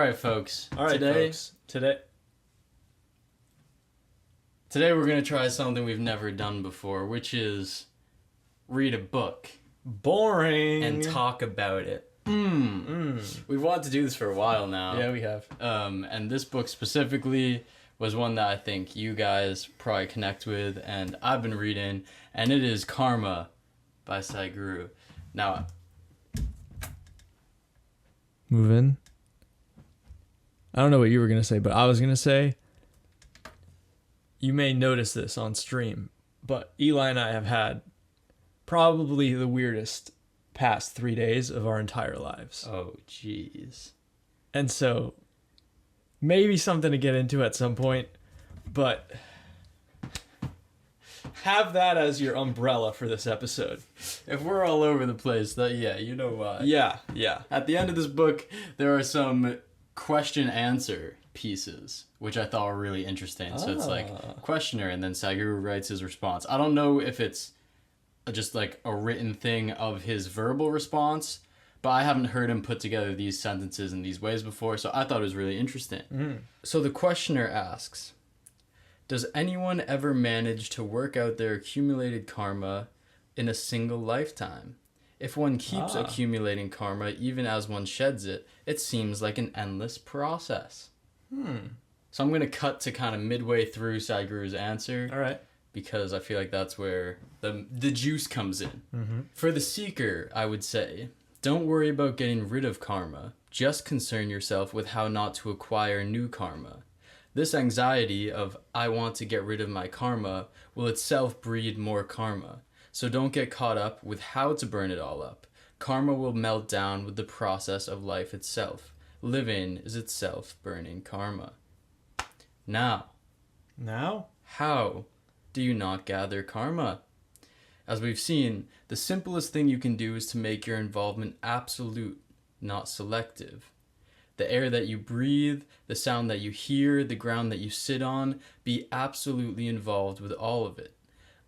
right, folks. All right, folks. Today we're going to try something we've never done before, which is read a book. Boring. And talk about it. We've wanted to do this for a while now. Yeah, we have. And this book specifically was one that I think you guys probably connect with, and I've been reading, and it is Karma by Sadhguru. Now, move in. I don't know what you were going to say, but I was going to say, you may notice this on stream, but Eli and I have had probably the weirdest past 3 days of our entire lives. Oh, jeez. And so, maybe something to get into at some point, but have that as your umbrella for this episode. If we're all over the place, yeah, you know why. Yeah. At the end of this book, there are some question-answer pieces, which I thought were really interesting. So it's like questioner, and then Sadhguru writes his response. I don't know if it's just like a written thing of his verbal response, but I haven't heard him put together these sentences in these ways before, so I thought it was really interesting. So the questioner asks, does anyone ever manage to work out their accumulated karma in a single lifetime? If one keeps accumulating karma even as one sheds it, it seems like an endless process. So I'm going to cut to kind of midway through Sadhguru's answer. All right. Because I feel like that's where the juice comes in. For the seeker, I would say, don't worry about getting rid of karma. Just concern yourself with how not to acquire new karma. This anxiety of, I want to get rid of my karma, will itself breed more karma. So don't get caught up with how to burn it all up. Karma will melt down with the process of life itself. Living is itself burning karma. Now, how do you not gather karma? As we've seen, the simplest thing you can do is to make your involvement absolute, not selective. The air that you breathe, the sound that you hear, the ground that you sit on, be absolutely involved with all of it.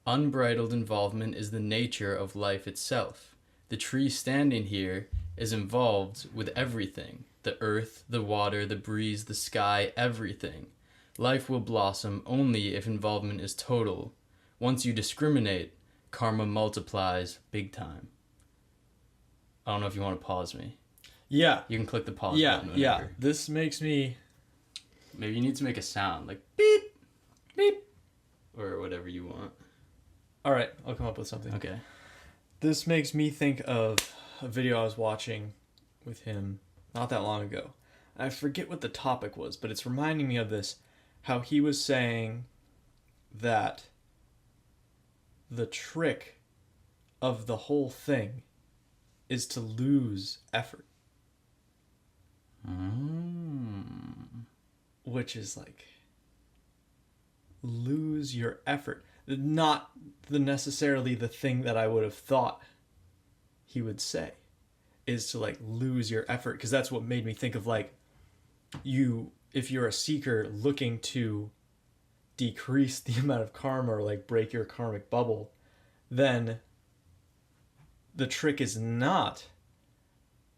Unbridled involvement is the nature of life itself. The tree standing here is involved with everything. The earth, the water, the breeze, the sky, everything. Life will blossom only if involvement is total. Once you discriminate, karma multiplies big time. I don't know if you want to pause me. Yeah. You can click the pause button whenever. Yeah. This makes me... Maybe you need to make a sound, like beep, beep, or whatever you want. All right, I'll come up with something. Okay. This makes me think of a video I was watching with him not that long ago. I forget what the topic was, but it's reminding me of this. How he was saying that the trick of the whole thing is to lose effort. Which is like, lose your effort. Not necessarily the thing that I would have thought he would say, is to like lose your effort. Because that's what made me think of like, if you're a seeker looking to decrease the amount of karma or like break your karmic bubble, then the trick is not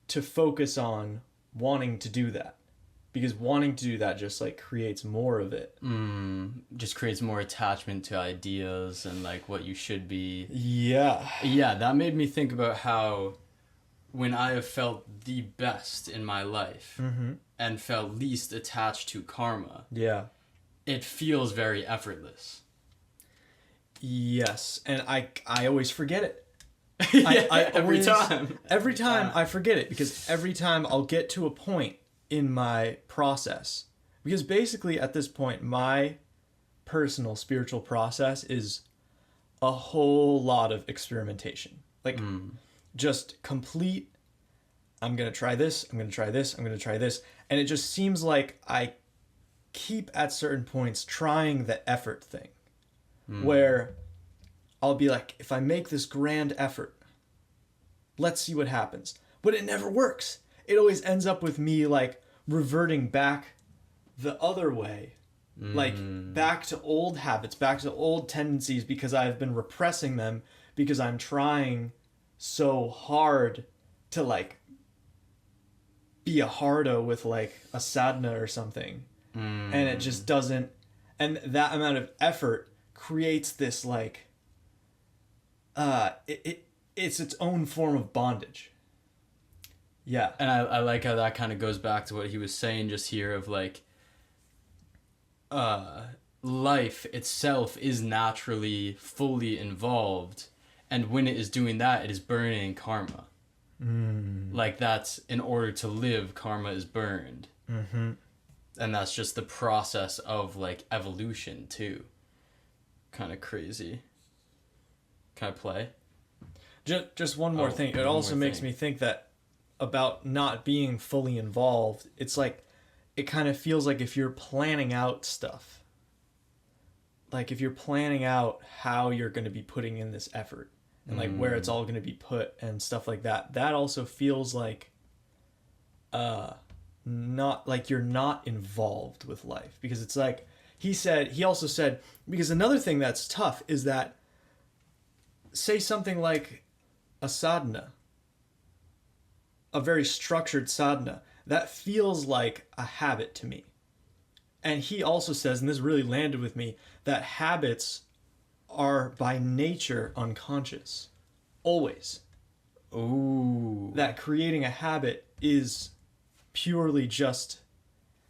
to focus on wanting to do that, because wanting to do that just like creates more of it. Just creates more attachment to ideas and like what you should be. Yeah, that made me think about how when I have felt the best in my life and felt least attached to karma, it feels very effortless. Yes, and I always forget it. Every time I forget it, because every time I'll get to a point in my process, because basically at this point my personal spiritual process is a whole lot of experimentation, like just complete, I'm gonna try this, I'm gonna try this, I'm gonna try this, and it just seems like I keep at certain points trying the effort thing, where I'll be like, if I make this grand effort, let's see what happens. But it never works. It always ends up with me like reverting back the other way. Like back to old habits, back to old tendencies, because I've been repressing them because I'm trying so hard to like be a hardo with like a sadhana or something, and it just doesn't, and that amount of effort creates this like it's its own form of bondage. Yeah. And I like how that kind of goes back to what he was saying just here of like life itself is naturally fully involved, and when it is doing that, it is burning karma. Like that's in order to live, karma is burned. And that's just the process of like evolution too. Kind of crazy. Can I play? Just one more thing. It also makes me think that about not being fully involved, it's like it kind of feels like if you're planning out stuff, like if you're planning out how you're going to be putting in this effort and like where it's all going to be put and stuff like that, that also feels like not like you're not involved with life, because it's like he also said, because another thing that's tough is that, say something like a sadhana, a very structured sadhana, that feels like a habit to me. And he also says, and this really landed with me, that habits are by nature unconscious. Always. Ooh. That creating a habit is purely just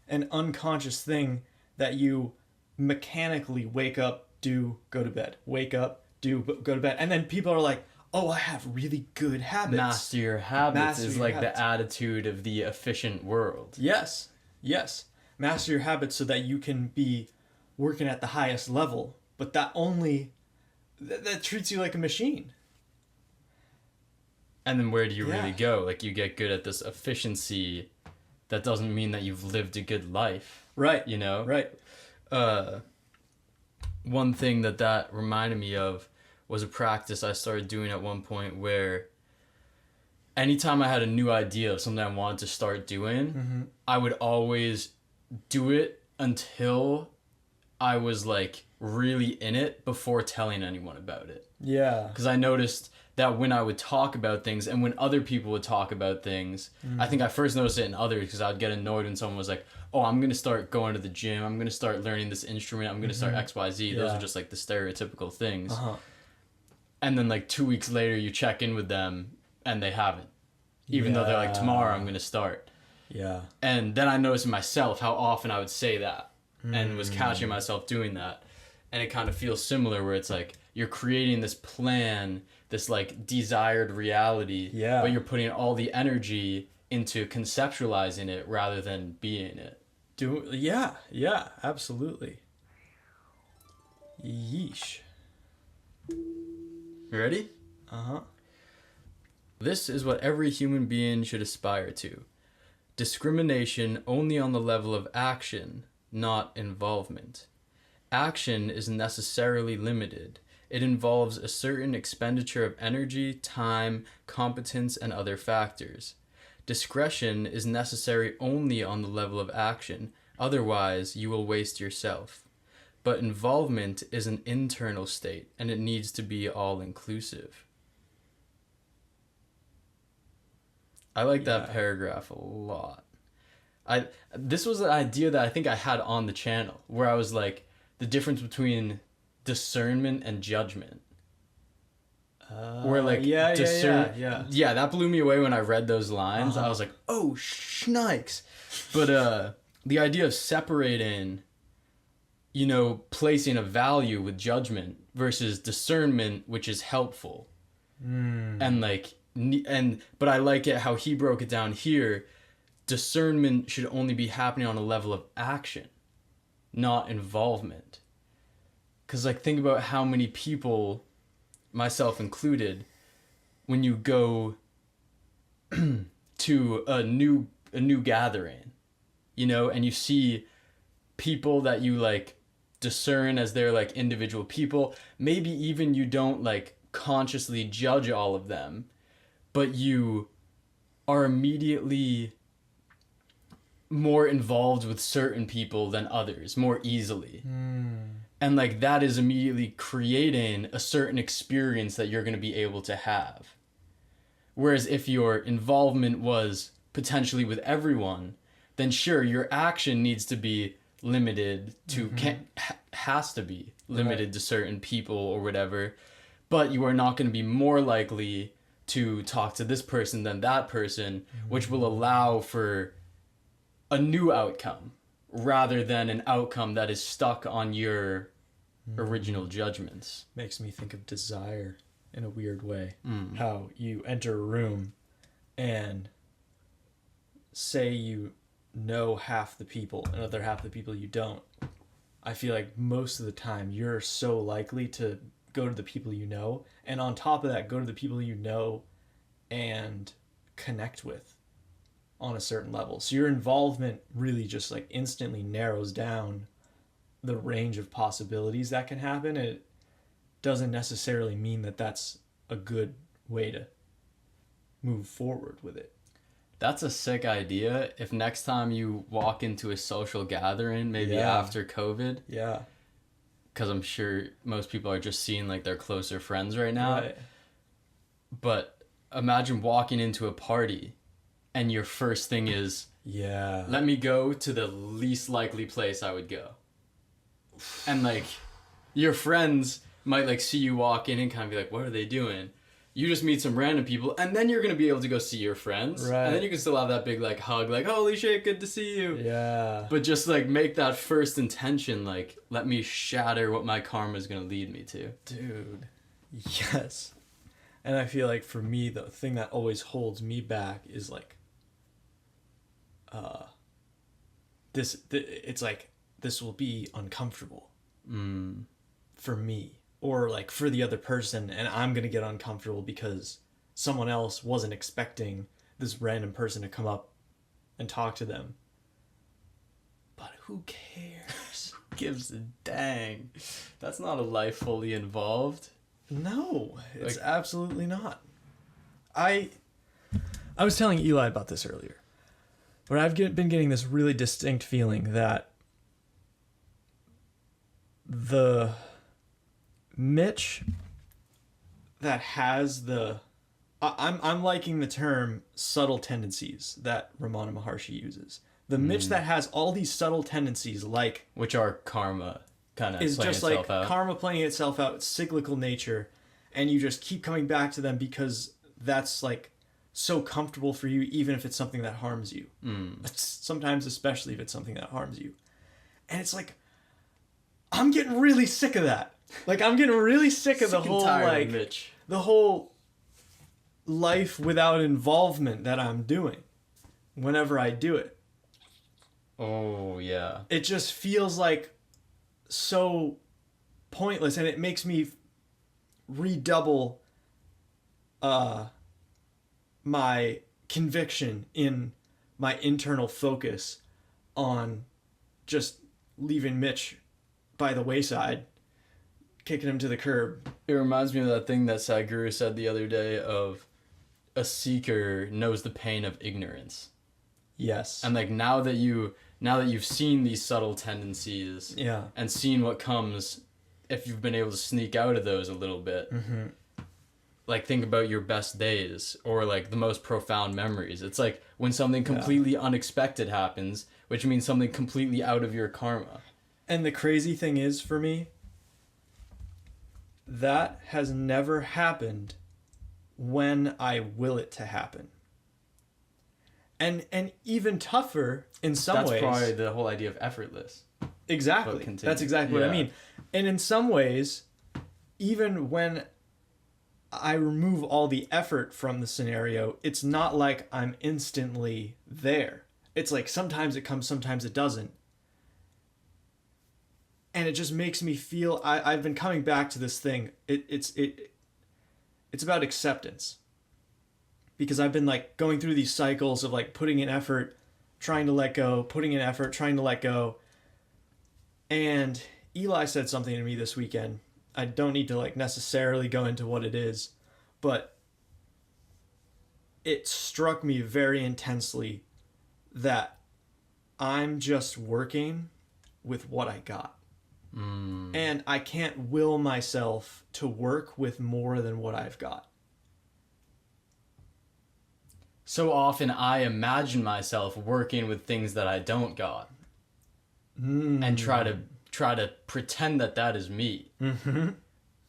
an unconscious thing that you mechanically wake up, do, go to bed. Wake up, do, go to bed. And then people are like, oh, I have really good habits. Master your habits is like the attitude of the efficient world. Yes. Yes. Master your habits so that you can be working at the highest level. But that only... that treats you like a machine. And then where do you really go? Like, you get good at this efficiency. That doesn't mean that you've lived a good life. Right. You know? Right. One thing that reminded me of was a practice I started doing at one point where anytime I had a new idea of something I wanted to start doing, I would always do it until I was like really in it before telling anyone about it. Yeah. Because I noticed that when I would talk about things and when other people would talk about things, I think I first noticed it in others because I would get annoyed when someone was like, oh, I'm going to start going to the gym. I'm going to start learning this instrument. I'm going to start XYZ. Those are just like the stereotypical things. And then like 2 weeks later, you check in with them and they haven't. Even though they're like, tomorrow I'm going to start. Yeah. And then I noticed in myself how often I would say that and was catching myself doing that. And it kind of feels similar where it's like you're creating this plan, this like desired reality, but you're putting all the energy into conceptualizing it rather than being it. Yeah, absolutely. Yeesh. You ready? This is what every human being should aspire to. Discrimination only on the level of action, not involvement. Action is necessarily limited. It involves a certain expenditure of energy, time, competence, and other factors. Discretion is necessary only on the level of action, otherwise you will waste yourself. But involvement is an internal state, and it needs to be all-inclusive. I like that paragraph a lot. This was an idea that I think I had on the channel, where I was like, the difference between discernment and judgment. Where like yeah, that blew me away when I read those lines. I was like, oh shnikes. But the idea of separating, you know, placing a value with judgment versus discernment, which is helpful. And like but I like it how he broke it down here. Discernment should only be happening on a level of action, not involvement. Because like think about how many people, myself included, when you go to a new gathering, you know, and you see people that you like discern as their like individual people, maybe even you don't like consciously judge all of them, but you are immediately more involved with certain people than others more easily. And like that is immediately creating a certain experience that you're going to be able to have. Whereas if your involvement was potentially with everyone, then sure, your action needs to be limited to, has to be limited to certain people or whatever, but you are not going to be more likely to talk to this person than that person, which will allow for a new outcome rather than an outcome that is stuck on your original judgments. Makes me think of desire in a weird way. How you enter a room and say you know half the people and other half the people you don't. I feel like most of the time you're so likely to go to the people you know, and on top of that, go to the people you know and connect with on a certain level. So your involvement really just like instantly narrows down the range of possibilities that can happen. And it doesn't necessarily mean that that's a good way to move forward with it. That's a sick idea. If next time you walk into a social gathering, maybe after COVID, because I'm sure most people are just seeing like their closer friends right now. Right. But imagine walking into a party and your first thing is, let me go to the least likely place I would go. And like your friends might like see you walk in and kind of be like, what are they doing? You just meet some random people, and then you're going to be able to go see your friends. Right. And then you can still have that big, like, hug, like, holy shit, good to see you. Yeah. But just, like, make that first intention, like, let me shatter what my karma is going to lead me to. Dude. Yes. And I feel like for me, the thing that always holds me back is, like, it's like, this will be uncomfortable for me. Or like for the other person, and I'm going to get uncomfortable because someone else wasn't expecting this random person to come up and talk to them. But who cares? Who gives a dang? That's not a life fully involved. No, it's absolutely not. I was telling Eli about this earlier, but I've been getting this really distinct feeling that the Mitch that has the I'm liking the term subtle tendencies that Ramana Maharshi uses. The Mitch that has all these subtle tendencies, like, which are karma kind of is playing just itself like out. Karma playing itself out, cyclical nature, and you just keep coming back to them because that's like so comfortable for you, even if it's something that harms you. Sometimes especially if it's something that harms you. And it's like, I'm getting really sick of that. Like, I'm getting really sick of the whole, like, the whole life without involvement that I'm doing whenever I do it. Oh, yeah. It just feels like so pointless, and it makes me redouble my conviction in my internal focus on just leaving Mitch by the wayside, kicking him to the curb. It reminds me of that thing that Sadhguru said the other day of a seeker knows the pain of ignorance. Yes. And like now that you've seen these subtle tendencies and seen what comes if you've been able to sneak out of those a little bit. Like think about your best days or like the most profound memories. It's like when something completely unexpected happens, which means something completely out of your karma. And the crazy thing is for me, that has never happened when I will it to happen. And even tougher in some ways. That's probably the whole idea of effortless. Exactly. That's exactly what I mean. And in some ways, even when I remove all the effort from the scenario, it's not like I'm instantly there. It's like sometimes it comes, sometimes it doesn't. And it just makes me feel, I've been coming back to this thing. It's about acceptance. Because I've been like going through these cycles of like putting in effort, trying to let go, putting in effort, trying to let go. And Eli said something to me this weekend. I don't need to like necessarily go into what it is, but it struck me very intensely that I'm just working with what I got. And I can't will myself to work with more than what I've got. So often I imagine myself working with things that I don't got, and try to pretend that is me.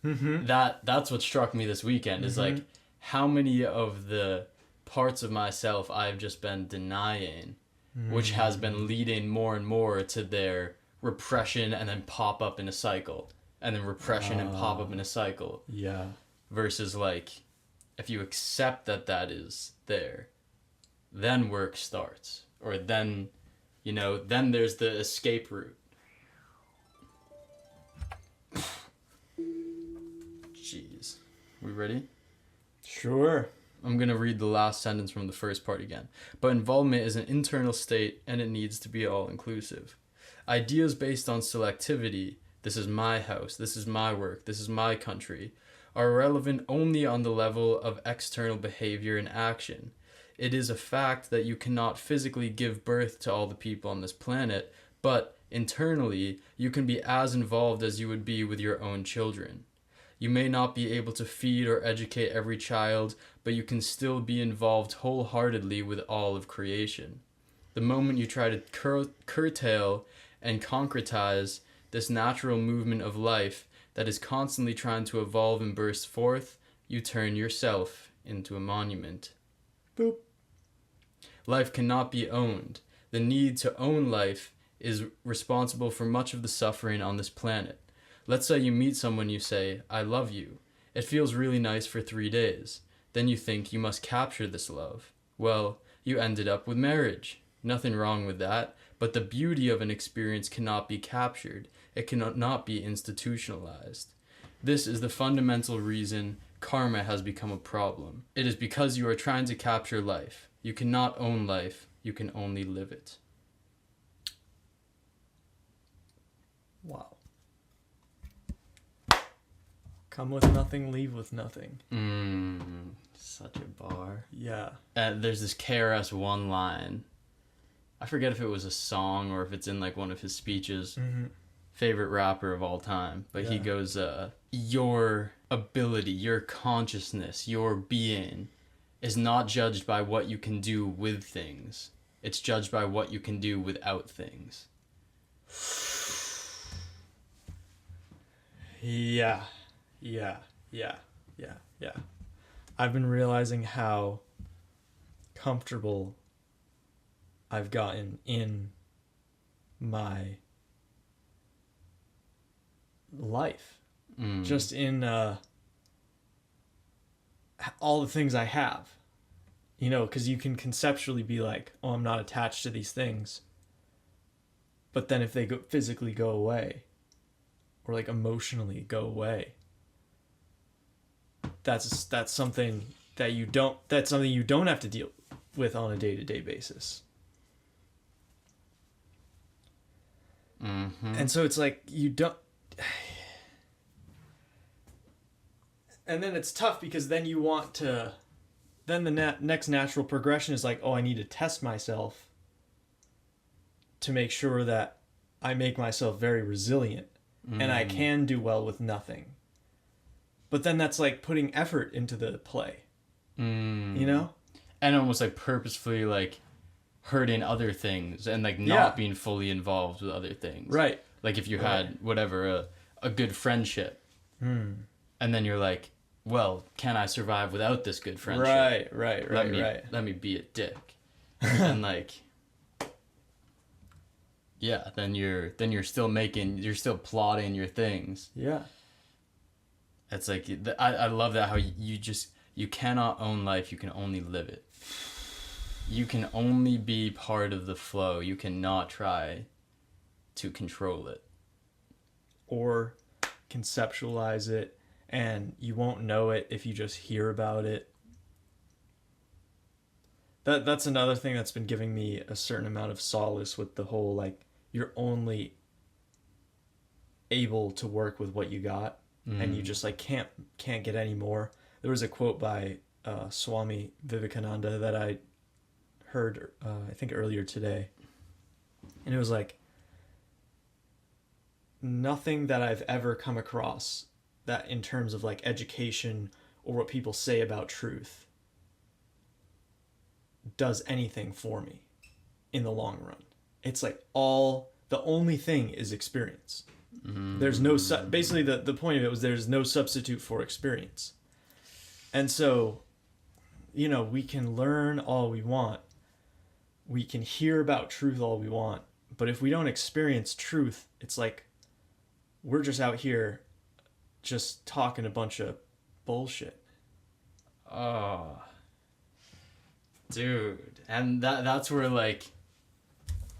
That's what struck me this weekend, is like how many of the parts of myself I've just been denying, which has been leading more and more to their repression and then pop up in a cycle, and then repression and pop up in a cycle. Yeah. Versus like, if you accept that is there, then work starts. Or then, then there's the escape route. Jeez. We ready? Sure. I'm going to read the last sentence from the first part again. But involvement is an internal state, and it needs to be all-inclusive. Ideas based on selectivity, this is my house, this is my work, this is my country, are relevant only on the level of external behavior and action. It is a fact that you cannot physically give birth to all the people on this planet, but internally, you can be as involved as you would be with your own children. You may not be able to feed or educate every child, but you can still be involved wholeheartedly with all of creation. The moment you try to curtail and concretize this natural movement of life that is constantly trying to evolve and burst forth, you turn yourself into a monument. Boop. Life cannot be owned. The need to own life is responsible for much of the suffering on this planet. Let's say you meet someone, you say, I love you. It feels really nice for 3 days. Then you think you must capture this love. Well, you ended up with marriage. Nothing wrong with that, but the beauty of an experience cannot be captured. It cannot be institutionalized. This is the fundamental reason karma has become a problem. It is because you are trying to capture life. You cannot own life. You can only live it. Wow. Come with nothing, leave with nothing. Such a bar. Yeah. There's this KRS-One line. I forget if it was a song or if it's in like one of his speeches. Favorite rapper of all time. But he goes, your ability, your consciousness, your being is not judged by what you can do with things. It's judged by what you can do without things. Yeah. I've been realizing how comfortable I've gotten in my life. Just in all the things I have. Because you can conceptually be like, oh, I'm not attached to these things. But then if they physically go away, or like emotionally go away, that's something that you don't have to deal with on a day-to-day basis. And so it's like you don't, and then it's tough because then you want to, then the next natural progression is like, oh, I need to test myself to make sure that I make myself very resilient and I can do well with nothing. But then that's like putting effort into the play, And almost like purposefully like hurting other things and like not being fully involved with other things. Right. Like if you had whatever, a good friendship and then you're like, well, can I survive without this good friendship? Right. Let me be a dick. And like, yeah, then you're still plotting your things. Yeah. It's like, I love that how you cannot own life, you can only live it. You can only be part of the flow. You cannot try to control it. Or conceptualize it, and you won't know it if you just hear about it. That's another thing that's been giving me a certain amount of solace with the whole, like, you're only able to work with what you got, and you just, like, can't get any more. There was a quote by Swami Vivekananda that I heard, I think earlier today, and it was like, nothing that I've ever come across that in terms of like education or what people say about truth does anything for me in the long run. It's like the only thing is experience. There's no basically the point of it was there's no substitute for experience. And so, you know, we can learn all we want. We can hear about truth all we want, but if we don't experience truth, it's like we're just out here just talking a bunch of bullshit. Oh, dude. And that's where like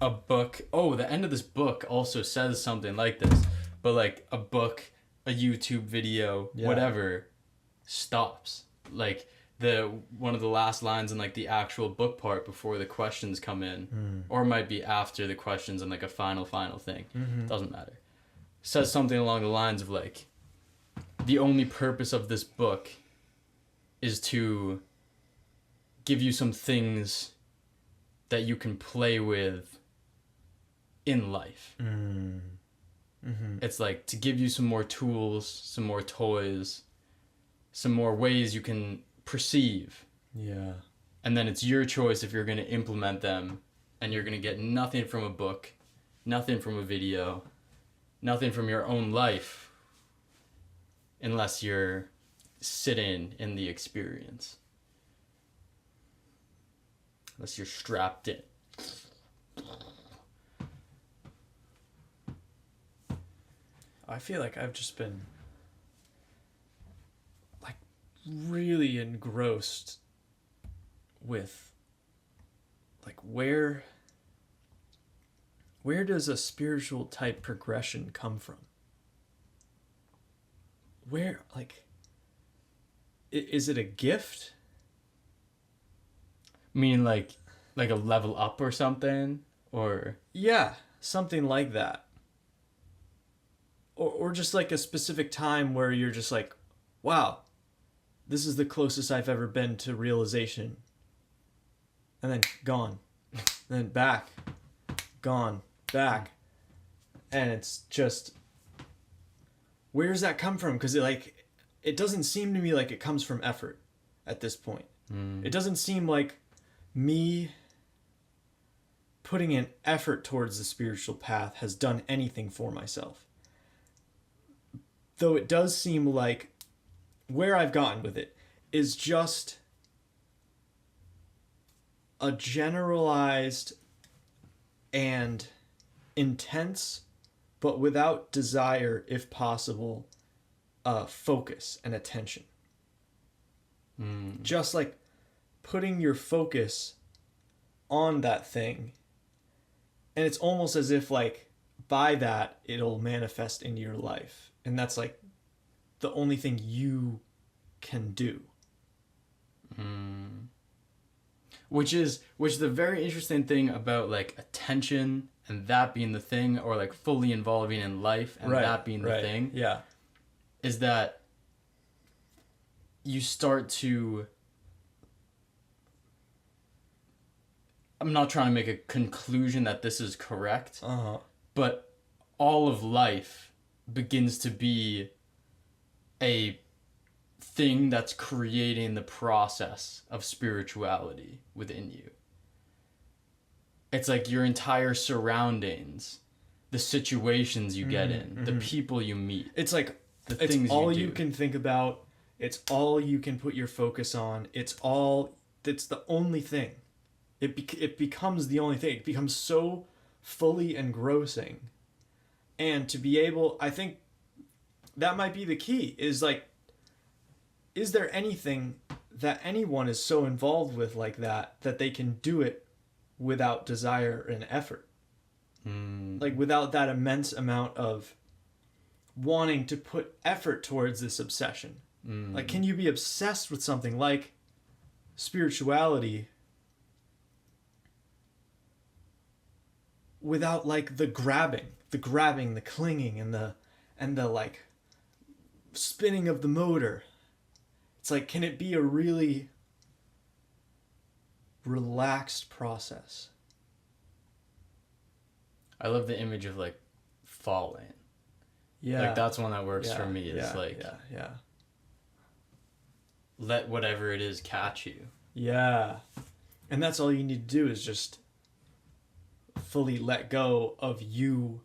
a book, the end of this book also says something like this, but like a book, a YouTube video, whatever, stops. Like one of the last lines in like the actual book part before the questions come in, or it might be after the questions and like a final thing. Doesn't matter. Says something along the lines of like, the only purpose of this book is to give you some things that you can play with in life. It's like to give you some more tools, some more toys, some more ways you can perceive. Yeah. And then it's your choice if you're going to implement them, and you're going to get nothing from a book, nothing from a video, nothing from your own life, unless you're sitting in the experience. Unless you're strapped in. I feel like I've just been like really engrossed with like where does a spiritual type progression come from? Where, like, is it a gift? Meaning like a level up or something? Or Yeah, something like that. Or just like a specific time where you're just like, wow, this is the closest I've ever been to realization. And then gone. And then back. Gone. Back. And it's just, where does that come from? Because it doesn't seem to me like it comes from effort at this point. It doesn't seem like me putting an effort towards the spiritual path has done anything for myself. Though it does seem like where I've gotten with it is just a generalized and intense, but without desire, if possible, focus and attention. Just like putting your focus on that thing, and it's almost as if like by that it'll manifest into your life, and that's like the only thing you can do. Which the very interesting thing about like attention and that being the thing, or like fully involving in life and that being the thing, is that you start to, I'm not trying to make a conclusion that this is correct, but all of life begins to be a thing that's creating the process of spirituality within you. It's like your entire surroundings, the situations you get in, the people you meet. It's like the things it's all you do. you can think about. It's all you can put your focus on. It's the only thing. It becomes the only thing. It becomes so fully engrossing. And to be able, I think that might be the key, is like, is there anything that anyone is so involved with like that they can do it without desire and effort? Like without that immense amount of wanting to put effort towards this obsession. Like, can you be obsessed with something like spirituality without like the grabbing, the clinging, and the like spinning of the motor? It's like, can it be a really relaxed process? I love the image of like falling. Yeah. Like that's one that works for me. It's let whatever it is catch you. Yeah. And that's all you need to do is just fully let go of you.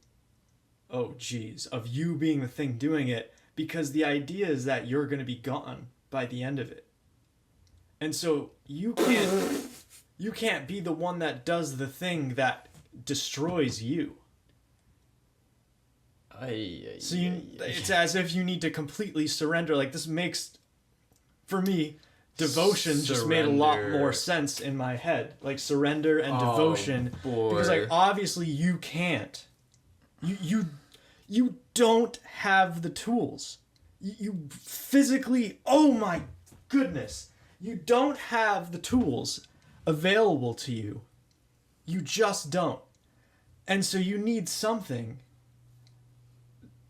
Oh, geez. Of you being the thing doing it. Because the idea is that you're going to be gone by the end of it. And so you can't be the one that does the thing that destroys you. So it's as if you need to completely surrender. Like, this makes, for me, devotion just made a lot more sense in my head. Like, surrender and devotion. Because, like, obviously you can't. You don't have the tools. You physically, oh my goodness, you don't have the tools available to you. You just don't. And so you need something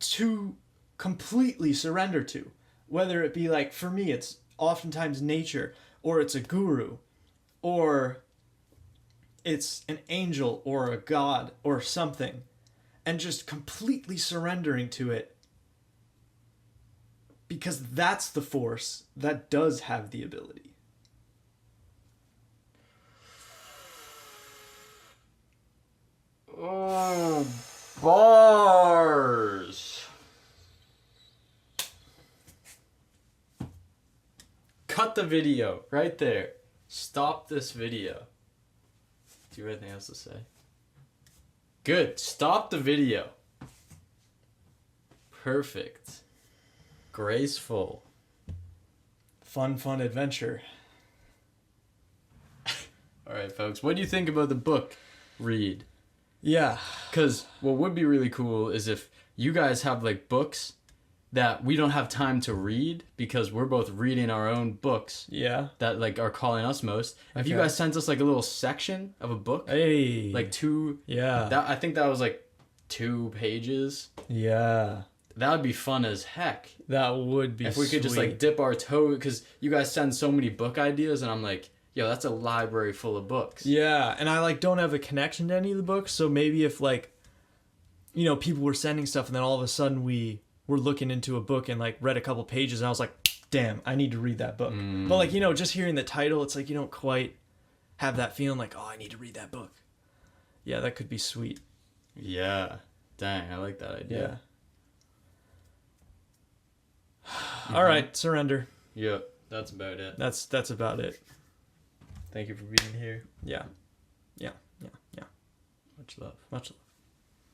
to completely surrender to. Whether it be, like, for me, it's oftentimes nature, or it's a guru, or it's an angel or a god or something, and just completely surrendering to it, because that's the force that does have the ability. Oh, bars. Cut the video right there. Stop this video. Do you have anything else to say? Good. Stop the video. Perfect. Graceful. Fun adventure. All right, folks. What do you think about the book read? Yeah. Because what would be really cool is if you guys have, like, books that we don't have time to read because we're both reading our own books. Yeah. That, like, are calling us most. If you Okay. guys sent us, like, a little section of a book. Hey. Like 2. Yeah. I think that was, like, 2 pages. Yeah. That would be fun as heck. That would be If we could just, like, dip our toe. Because you guys send so many book ideas and I'm like, yo, that's a library full of books. Yeah. And I, like, don't have a connection to any of the books. So maybe if, like, you know, people were sending stuff and then all of a sudden we were looking into a book and, like, read a couple pages and I was like, damn, I need to read that book. But, like, you know, just hearing the title, it's like you don't quite have that feeling like, oh, I need to read that book. Yeah, that could be sweet. Yeah. Dang, I like that idea. Yeah. All right, surrender. Yep, that's about it. That's about it. Thank you for being here. Yeah. Much love. Much love.